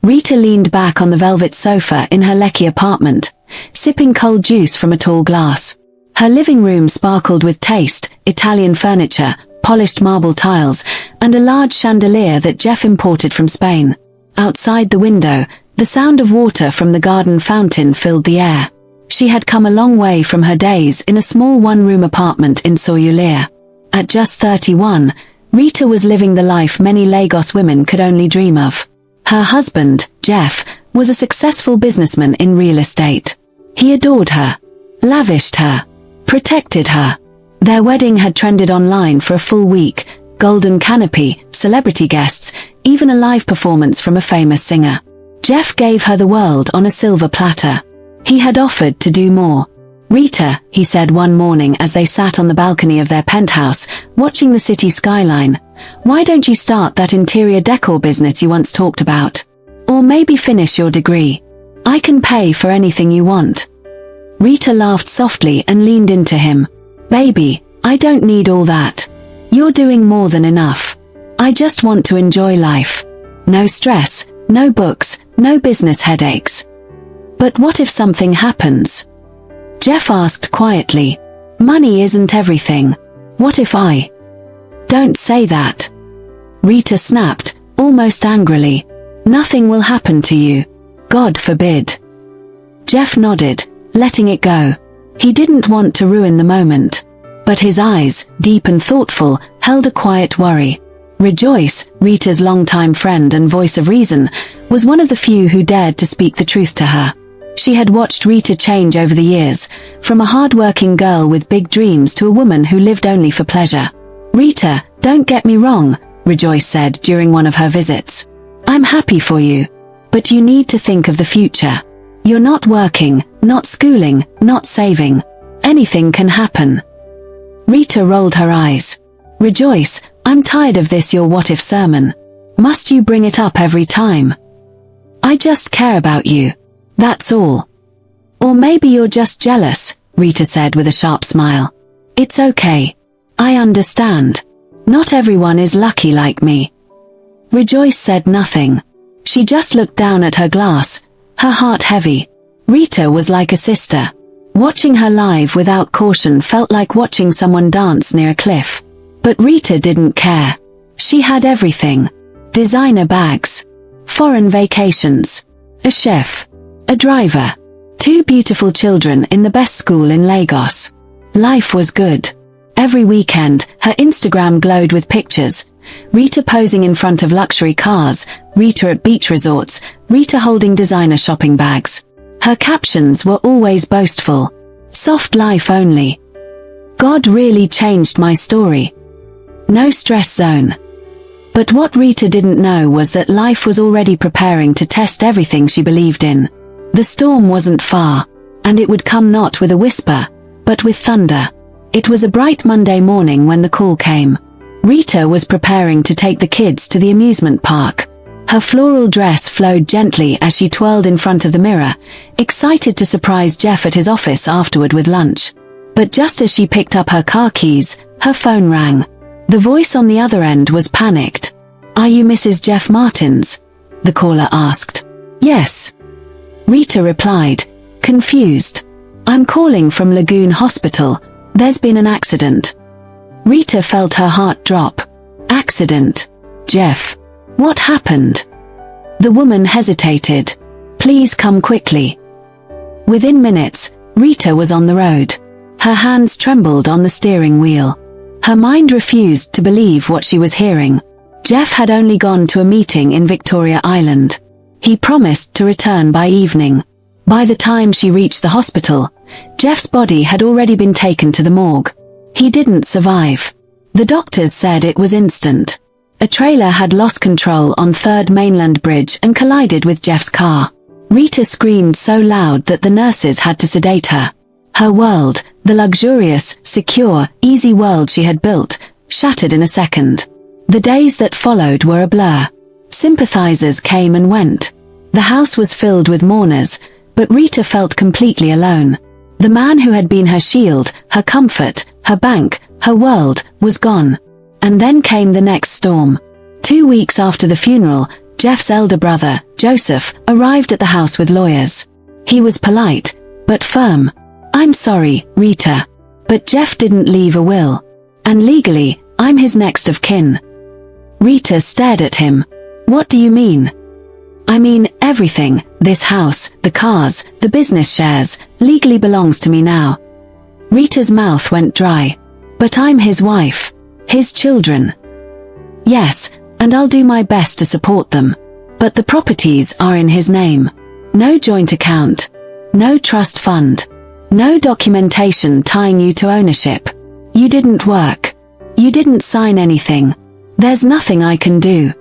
Rita leaned back on the velvet sofa in her lecky apartment, sipping cold juice from a tall glass. Her living room sparkled with taste, Italian furniture, polished marble tiles, and a large chandelier that Jeff imported from Spain. Outside the window, the sound of water from the garden fountain filled the air. She had come a long way from her days in a small one-room apartment in Soyulia. At just 31, Rita was living the life many Lagos women could only dream of. Her husband, Jeff, was a successful businessman in real estate. He adored her, lavished her, protected her. Their wedding had trended online for a full week, golden canopy, celebrity guests, even a live performance from a famous singer. Jeff gave her the world on a silver platter. He had offered to do more. "Rita," he said one morning as they sat on the balcony of their penthouse, watching the city skyline, "why don't you start that interior decor business you once talked about? Or maybe finish your degree. I can pay for anything you want." Rita laughed softly and leaned into him. "Baby, I don't need all that. You're doing more than enough. I just want to enjoy life. No stress, no books, no business headaches." "But what if something happens?" Jeff asked quietly. "Money isn't everything. What if I—" "Don't say that." Rita snapped, almost angrily. "Nothing will happen to you. God forbid." Jeff nodded, letting it go. He didn't want to ruin the moment. But his eyes, deep and thoughtful, held a quiet worry. Rejoice, Rita's longtime friend and voice of reason, was one of the few who dared to speak the truth to her. She had watched Rita change over the years, from a hard-working girl with big dreams to a woman who lived only for pleasure. "Rita, don't get me wrong," Rejoice said during one of her visits. "I'm happy for you. But you need to think of the future. You're not working, not schooling, not saving. Anything can happen." Rita rolled her eyes. "Rejoice, I'm tired of this your what-if sermon. Must you bring it up every time? I just care about you. That's all." "Or maybe you're just jealous," Rita said with a sharp smile. "It's okay. I understand. Not everyone is lucky like me." Rejoice said nothing. She just looked down at her glass, her heart heavy. Rita was like a sister. Watching her live without caution felt like watching someone dance near a cliff. But Rita didn't care. She had everything. Designer bags, foreign vacations, a chef, a driver, 2 beautiful children in the best school in Lagos. Life was good. Every weekend, her Instagram glowed with pictures. Rita posing in front of luxury cars, Rita at beach resorts, Rita holding designer shopping bags. Her captions were always boastful. "Soft life only. God really changed my story. No stress zone." But what Rita didn't know was that life was already preparing to test everything she believed in. The storm wasn't far, and it would come not with a whisper, but with thunder. It was a bright Monday morning when the call came. Rita was preparing to take the kids to the amusement park. Her floral dress flowed gently as she twirled in front of the mirror, excited to surprise Jeff at his office afterward with lunch. But just as she picked up her car keys, her phone rang. The voice on the other end was panicked. "Are you Mrs. Jeff Martins?" the caller asked. "Yes," Rita replied, confused. "I'm calling from Lagoon Hospital. There's been an accident." Rita felt her heart drop. "Accident? Jeff? What happened?" The woman hesitated. "Please come quickly." Within minutes, Rita was on the road. Her hands trembled on the steering wheel. Her mind refused to believe what she was hearing. Jeff had only gone to a meeting in Victoria Island. He promised to return by evening. By the time she reached the hospital, Jeff's body had already been taken to the morgue. He didn't survive. The doctors said it was instant. A trailer had lost control on 3rd Mainland Bridge and collided with Jeff's car. Rita screamed so loud that the nurses had to sedate her. Her world, the luxurious, secure, easy world she had built, shattered in a second. The days that followed were a blur. Sympathizers came and went. The house was filled with mourners, but Rita felt completely alone. The man who had been her shield, her comfort, her bank, her world, was gone. And then came the next storm. 2 weeks after the funeral, Jeff's elder brother, Joseph, arrived at the house with lawyers. He was polite, but firm. "I'm sorry, Rita, but Jeff didn't leave a will. And legally, I'm his next of kin." Rita stared at him. "What do you mean?" "I mean, everything, this house, the cars, the business shares, legally belongs to me now." Rita's mouth went dry. "But I'm his wife. His children." "Yes, and I'll do my best to support them. But the properties are in his name. No joint account. No trust fund. No documentation tying you to ownership. You didn't work. You didn't sign anything. There's nothing I can do."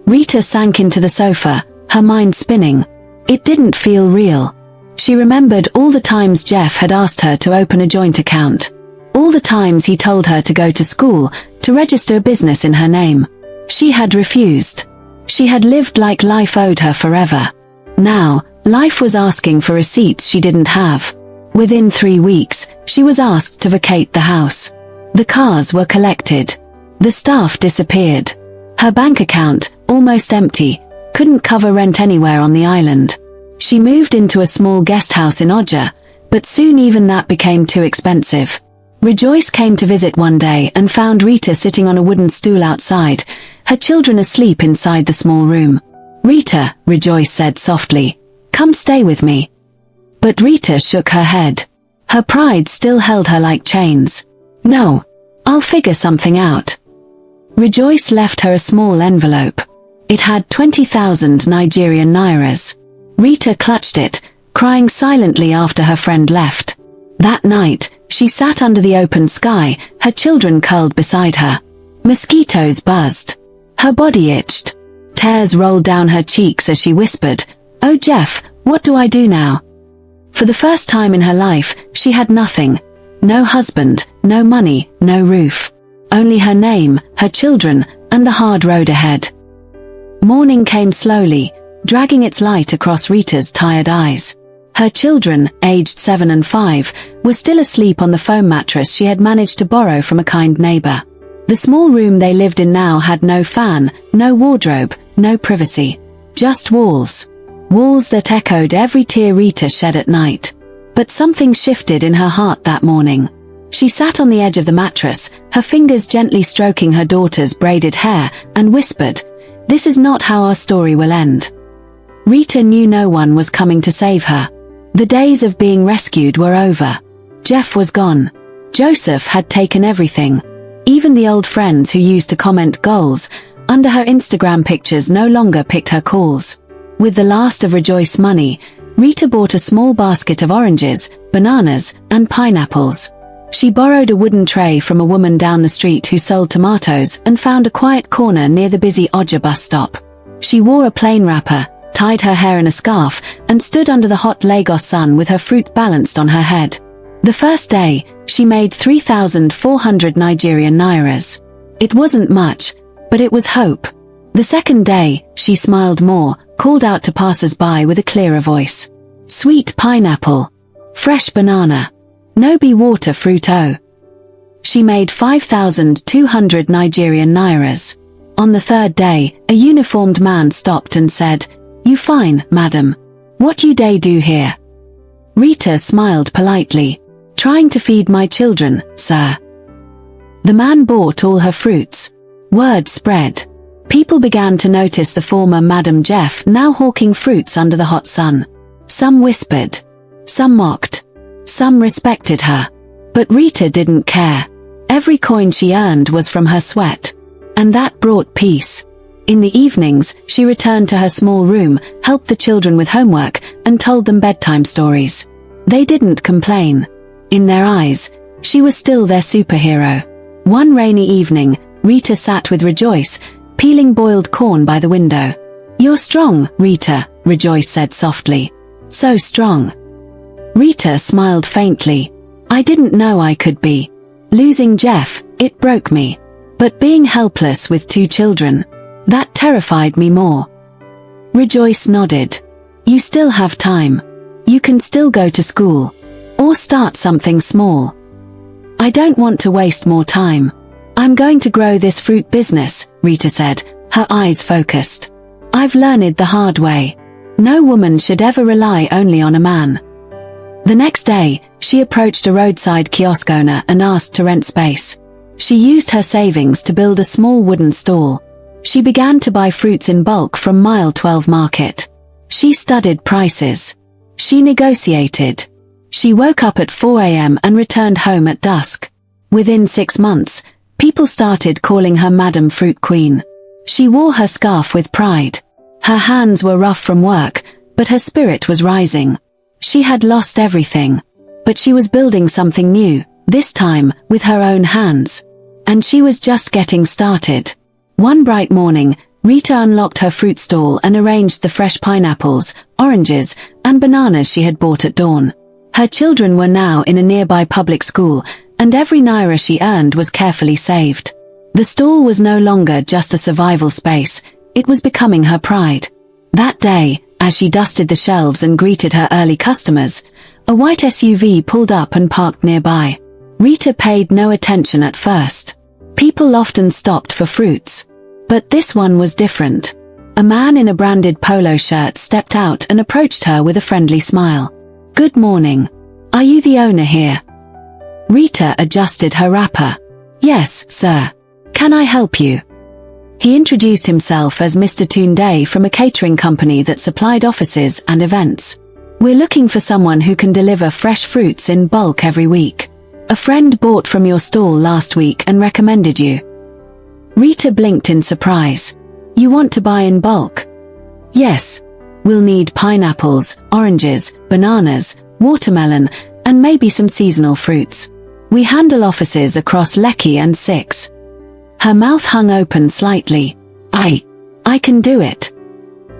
Rita sank into the sofa, her mind spinning. It didn't feel real. She remembered all the times Jeff had asked her to open a joint account. All the times he told her to go to school, to register a business in her name. She had refused. She had lived like life owed her forever. Now, life was asking for receipts she didn't have. Within 3 weeks, she was asked to vacate the house. The cars were collected. The staff disappeared. Her bank account, almost empty, couldn't cover rent anywhere on the island. She moved into a small guest house in Oja, but soon even that became too expensive. Rejoice came to visit one day and found Rita sitting on a wooden stool outside, her children asleep inside the small room. "Rita," Rejoice said softly, "come stay with me." But Rita shook her head. Her pride still held her like chains. "No, I'll figure something out." Rejoice left her a small envelope. It had 20,000 Nigerian nairas. Rita clutched it, crying silently after her friend left. That night, she sat under the open sky, her children curled beside her. Mosquitoes buzzed. Her body itched. Tears rolled down her cheeks as she whispered, "Oh Jeff, what do I do now?" For the first time in her life, she had nothing. No husband, no money, no roof. Only her name, her children, and the hard road ahead. Morning came slowly, dragging its light across Rita's tired eyes. Her children, aged 7 and 5, were still asleep on the foam mattress she had managed to borrow from a kind neighbor. The small room they lived in now had no fan, no wardrobe, no privacy. Just walls. Walls that echoed every tear Rita shed at night. But something shifted in her heart that morning. She sat on the edge of the mattress, her fingers gently stroking her daughter's braided hair, and whispered, "This is not how our story will end." Rita knew no one was coming to save her. The days of being rescued were over. Jeff was gone. Joseph had taken everything. Even the old friends who used to comment goals under her Instagram pictures no longer picked her calls. With the last of Rejoice money, Rita bought a small basket of oranges, bananas, and pineapples. She borrowed a wooden tray from a woman down the street who sold tomatoes and found a quiet corner near the busy Oja bus stop. She wore a plain wrapper, tied her hair in a scarf, and stood under the hot Lagos sun with her fruit balanced on her head. The first day, she made 3,400 Nigerian nairas. It wasn't much, but it was hope. The second day, she smiled more, called out to passers-by with a clearer voice. "Sweet pineapple. Fresh banana. No be water fruit oh." She made 5,200 Nigerian nairas. On the third day, a uniformed man stopped and said, "You fine, madam. What you day do here?" Rita smiled politely. "Trying to feed my children, sir." The man bought all her fruits. Word spread. People began to notice the former Madam Jeff now hawking fruits under the hot sun. Some whispered. Some mocked. Some respected her. But Rita didn't care. Every coin she earned was from her sweat. And that brought peace. In the evenings, she returned to her small room, helped the children with homework, and told them bedtime stories. They didn't complain. In their eyes, she was still their superhero. One rainy evening, Rita sat with Rejoice, peeling boiled corn by the window. "You're strong, Rita," Rejoice said softly. "So strong." Rita smiled faintly. "I didn't know I could be. Losing Jeff, it broke me. But being helpless with 2 children, that terrified me more." Rejoice nodded. "You still have time. You can still go to school. Or start something small." "I don't want to waste more time. I'm going to grow this fruit business," Rita said, her eyes focused. I've learned the hard way. No woman should ever rely only on a man. The next day, she approached a roadside kiosk owner and asked to rent space. She used her savings to build a small wooden stall. She began to buy fruits in bulk from Mile 12 Market. She studied prices. She negotiated. She woke up at 4 a.m. and returned home at dusk. Within 6 months, people started calling her Madam Fruit Queen. She wore her scarf with pride. Her hands were rough from work, but her spirit was rising. She had lost everything. But she was building something new, this time with her own hands. And she was just getting started. One bright morning, Rita unlocked her fruit stall and arranged the fresh pineapples, oranges, and bananas she had bought at dawn. Her children were now in a nearby public school, and every naira she earned was carefully saved. The stall was no longer just a survival space, it was becoming her pride. That day, as she dusted the shelves and greeted her early customers, a white SUV pulled up and parked nearby. Rita paid no attention at first. People often stopped for fruits. But this one was different. A man in a branded polo shirt stepped out and approached her with a friendly smile. "Good morning. Are you the owner here?" Rita adjusted her wrapper. "Yes, sir. Can I help you?" He introduced himself as Mr. Tunde from a catering company that supplied offices and events. "We're looking for someone who can deliver fresh fruits in bulk every week. A friend bought from your stall last week and recommended you." Rita blinked in surprise. "You want to buy in bulk?" "Yes. We'll need pineapples, oranges, bananas, watermelon, and maybe some seasonal fruits. We handle offices across Lekki and Six." Her mouth hung open slightly. I can do it."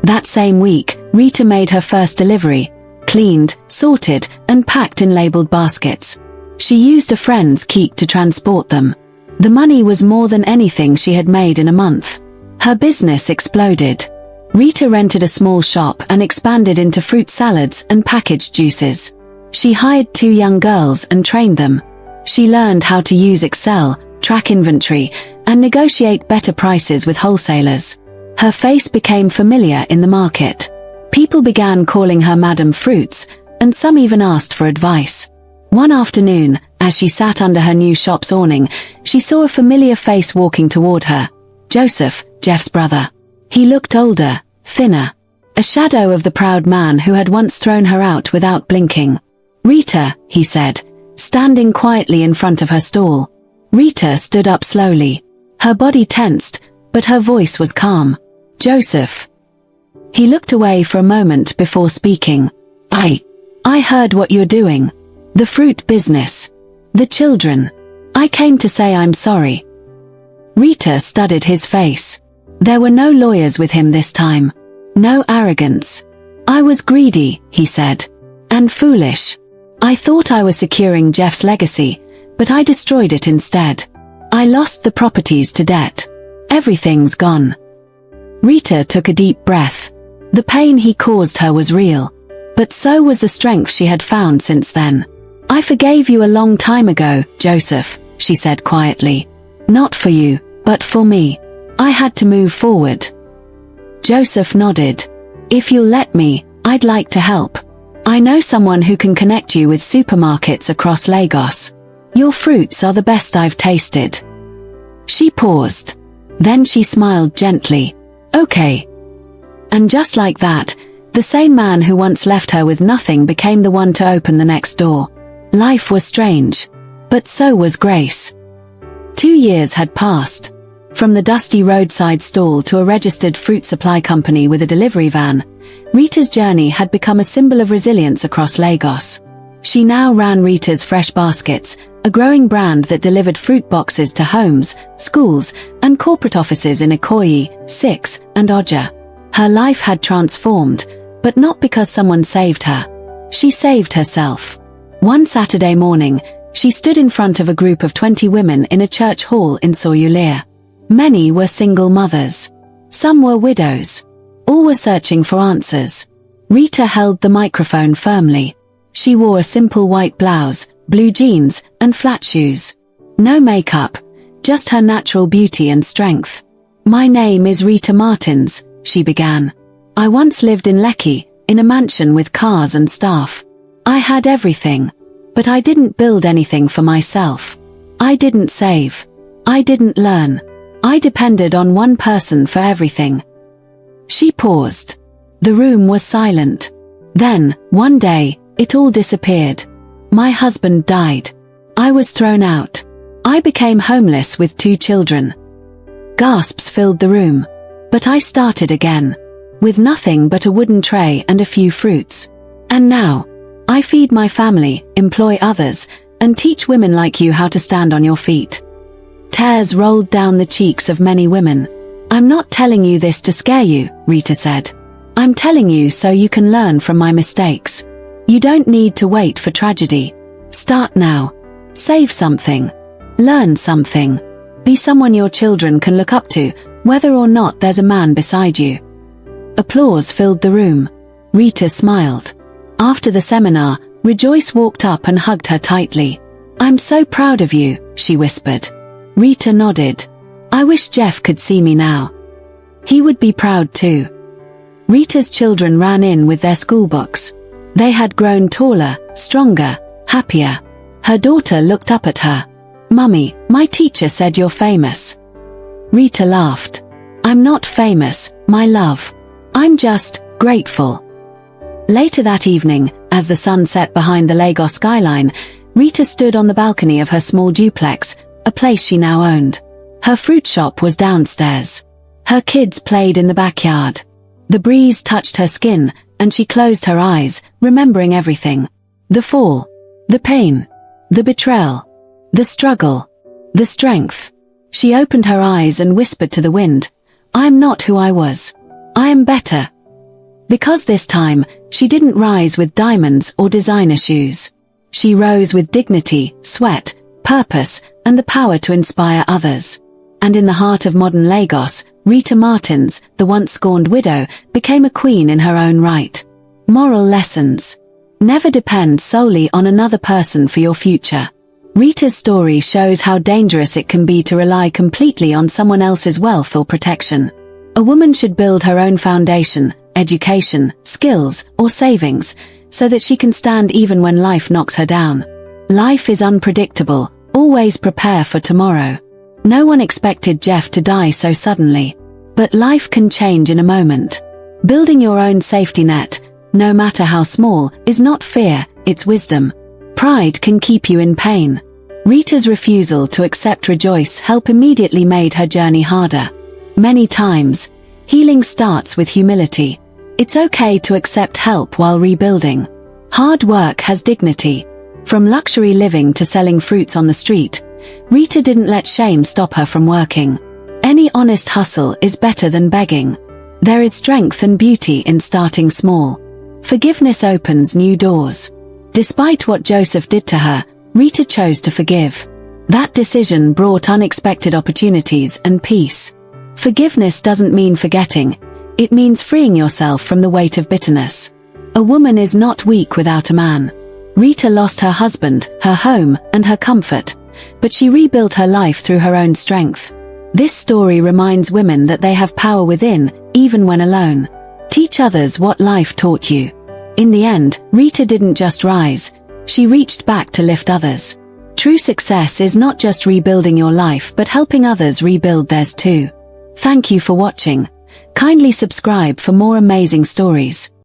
That same week, Rita made her first delivery, cleaned, sorted, and packed in labeled baskets. She used a friend's keek to transport them. The money was more than anything she had made in a month. Her business exploded. Rita rented a small shop and expanded into fruit salads and packaged juices. She hired 2 young girls and trained them. She learned how to use Excel, track inventory, and negotiate better prices with wholesalers. Her face became familiar in the market. People began calling her Madam Fruits, and some even asked for advice. One afternoon, as she sat under her new shop's awning, she saw a familiar face walking toward her. Joseph, Jeff's brother. He looked older, thinner. A shadow of the proud man who had once thrown her out without blinking. "Rita," he said, standing quietly in front of her stall. Rita stood up slowly. Her body tensed, but her voice was calm. "Joseph." He looked away for a moment before speaking. I heard what you're doing. The fruit business. The children. I came to say I'm sorry." Rita studied his face. There were no lawyers with him this time. No arrogance. "I was greedy," he said. "And foolish. I thought I was securing Jeff's legacy, but I destroyed it instead. I lost the properties to debt. Everything's gone." Rita took a deep breath. The pain he caused her was real. But so was the strength she had found since then. "I forgave you a long time ago, Joseph," she said quietly. "Not for you, but for me. I had to move forward." Joseph nodded. "If you'll let me, I'd like to help. I know someone who can connect you with supermarkets across Lagos. Your fruits are the best I've tasted." She paused. Then she smiled gently. "Okay." And just like that, the same man who once left her with nothing became the one to open the next door. Life was strange. But so was grace. 2 years had passed. From the dusty roadside stall to a registered fruit supply company with a delivery van, Rita's journey had become a symbol of resilience across Lagos. She now ran Rita's Fresh Baskets, a growing brand that delivered fruit boxes to homes, schools, and corporate offices in Ikoyi, Six, and Oja. Her life had transformed, but not because someone saved her. She saved herself. One Saturday morning, she stood in front of a group of 20 women in a church hall in Soyulia. Many were single mothers. Some were widows. All were searching for answers. Rita held the microphone firmly. She wore a simple white blouse, blue jeans, and flat shoes. No makeup, just her natural beauty and strength. "My name is Rita Martins," she began. I once lived in Lekki, in a mansion with cars and staff. I had everything. But I didn't build anything for myself. I didn't save. I didn't learn. I depended on one person for everything. She paused. The room was silent. Then, one day, it all disappeared. My husband died. I was thrown out. I became homeless with 2 children. Gasps filled the room. But I started again. With nothing but a wooden tray and a few fruits. And now, I feed my family, employ others, and teach women like you how to stand on your feet. Tears rolled down the cheeks of many women. I'm not telling you this to scare you, Rita said. I'm telling you so you can learn from my mistakes. You don't need to wait for tragedy. Start now. Save something. Learn something. Be someone your children can look up to, whether or not there's a man beside you. Applause filled the room. Rita smiled. After the seminar, Rejoice walked up and hugged her tightly. I'm so proud of you, she whispered. Rita nodded. I wish Jeff could see me now. He would be proud too. Rita's children ran in with their school books. They had grown taller, stronger, happier. Her daughter looked up at her. Mummy, my teacher said you're famous. Rita laughed. I'm not famous, my love. I'm just grateful. Later that evening, as the sun set behind the Lagos skyline, Rita stood on the balcony of her small duplex, a place she now owned. Her fruit shop was downstairs. Her kids played in the backyard. The breeze touched her skin, and she closed her eyes, remembering everything. The fall. The pain. The betrayal. The struggle. The strength. She opened her eyes and whispered to the wind, I am not who I was. I am better. Because this time, she didn't rise with diamonds or designer shoes. She rose with dignity, sweat, purpose, and the power to inspire others. And in the heart of modern Lagos, Rita Martins, the once scorned widow, became a queen in her own right. Moral lessons. Never depend solely on another person for your future. Rita's story shows how dangerous it can be to rely completely on someone else's wealth or protection. A woman should build her own foundation, education, skills, or savings, so that she can stand even when life knocks her down. Life is unpredictable, always prepare for tomorrow. No one expected Jeff to die so suddenly. But life can change in a moment. Building your own safety net, no matter how small, is not fear, it's wisdom. Pride can keep you in pain. Rita's refusal to accept Rejoice help immediately made her journey harder. Many times, healing starts with humility. It's okay to accept help while rebuilding. Hard work has dignity. From luxury living to selling fruits on the street, Rita didn't let shame stop her from working. Any honest hustle is better than begging. There is strength and beauty in starting small. Forgiveness opens new doors. Despite what Joseph did to her, Rita chose to forgive. That decision brought unexpected opportunities and peace. Forgiveness doesn't mean forgetting. It means freeing yourself from the weight of bitterness. A woman is not weak without a man. Rita lost her husband, her home, and her comfort, but she rebuilt her life through her own strength. This story reminds women that they have power within, even when alone. Teach others what life taught you. In the end, Rita didn't just rise, she reached back to lift others. True success is not just rebuilding your life but helping others rebuild theirs too. Thank you for watching. Kindly subscribe for more amazing stories.